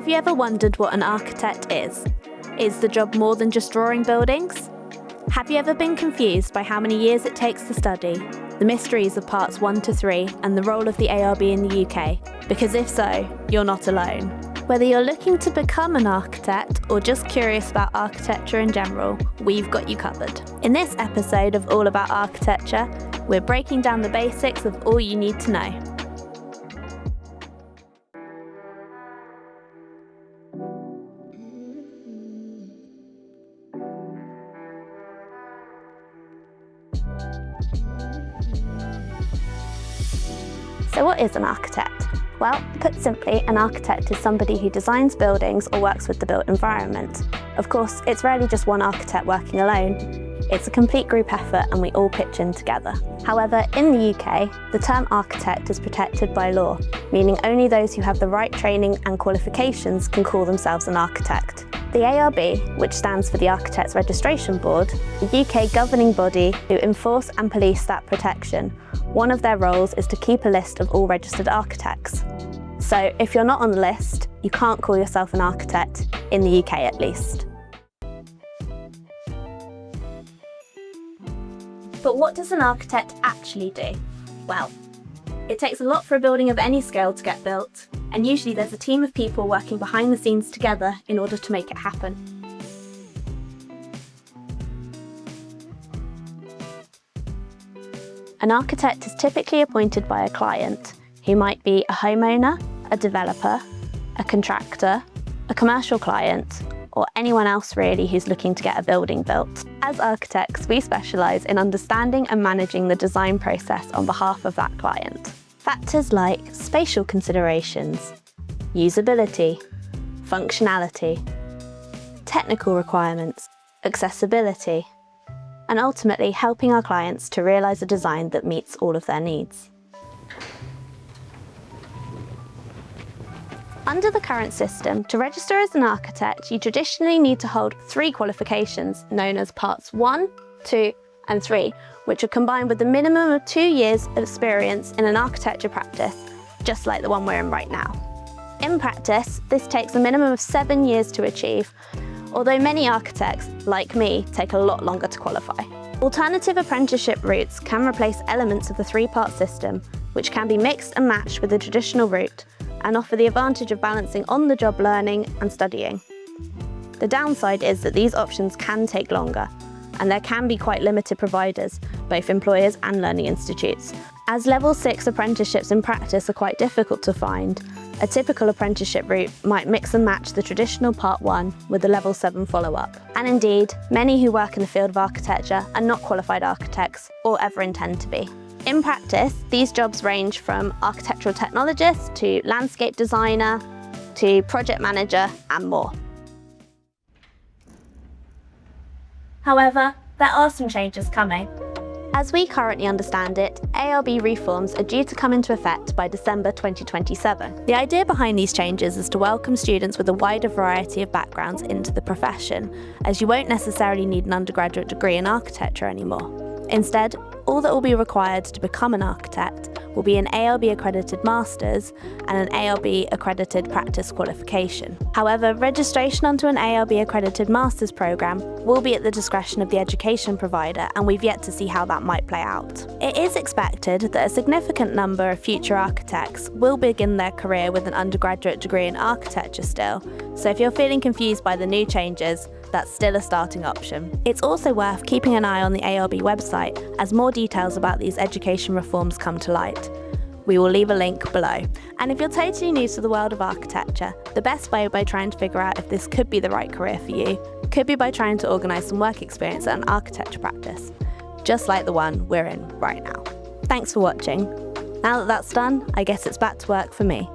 Have you ever wondered what an architect is? Is the job more than just drawing buildings? Have you ever been confused by how many years it takes to study, the mysteries of parts 1 to 3, and the role of the ARB in the UK? Because if so, you're not alone. Whether you're looking to become an architect or just curious about architecture in general, we've got you covered. In this episode of All About Architecture, we're breaking down the basics of all you need to know. So what is an architect? Well, put simply, an architect is somebody who designs buildings or works with the built environment. Of course, it's rarely just one architect working alone. It's a complete group effort and we all pitch in together. However, in the UK, the term architect is protected by law, meaning only those who have the right training and qualifications can call themselves an architect. The ARB, which stands for the Architects Registration Board, the UK governing body who enforce and police that protection, one of their roles is to keep a list of all registered architects. So if you're not on the list, you can't call yourself an architect, in the UK at least. But what does an architect actually do? Well, it takes a lot for a building of any scale to get built, and usually there's a team of people working behind the scenes together in order to make it happen. An architect is typically appointed by a client, who might be a homeowner, a developer, a contractor, a commercial client, or anyone else really who's looking to get a building built. As architects, we specialise in understanding and managing the design process on behalf of that client. Factors like spatial considerations, usability, functionality, technical requirements, accessibility, and ultimately helping our clients to realise a design that meets all of their needs. Under the current system, to register as an architect, you traditionally need to hold 3 qualifications known as Parts 1, 2, and 3, which are combined with a minimum of 2 years of experience in an architecture practice, just like the one we're in right now. In practice, this takes a minimum of 7 years to achieve, although many architects, like me, take a lot longer to qualify. Alternative apprenticeship routes can replace elements of the 3-part system, which can be mixed and matched with the traditional route, and offer the advantage of balancing on-the-job learning and studying. The downside is that these options can take longer, and there can be quite limited providers, both employers and learning institutes. As Level 6 apprenticeships in practice are quite difficult to find, a typical apprenticeship route might mix and match the traditional Part 1 with the Level 7 follow-up. And indeed, many who work in the field of architecture are not qualified architects or ever intend to be. In practice, these jobs range from architectural technologist to landscape designer to project manager and more. However, there are some changes coming. As we currently understand it, ARB Reforms are due to come into effect by December 2027. The idea behind these changes is to welcome students with a wider variety of backgrounds into the profession, as you won't necessarily need an undergraduate degree in architecture anymore. Instead, all that will be required to become an architect will be an ARB accredited master's and an ARB accredited practice qualification. However, registration onto an ARB accredited master's programme will be at the discretion of the education provider, and we've yet to see how that might play out. It is expected that a significant number of future architects will begin their career with an undergraduate degree in architecture still, so if you're feeling confused by the new changes, that's still a starting option. It's also worth keeping an eye on the ARB website as more details about these education reforms come to light. We will leave a link below. And if you're totally new to the world of architecture, the best way by trying to figure out if this could be the right career for you could be by trying to organise some work experience at an architecture practice, just like the one we're in right now. Thanks for watching. Now that that's done, I guess it's back to work for me.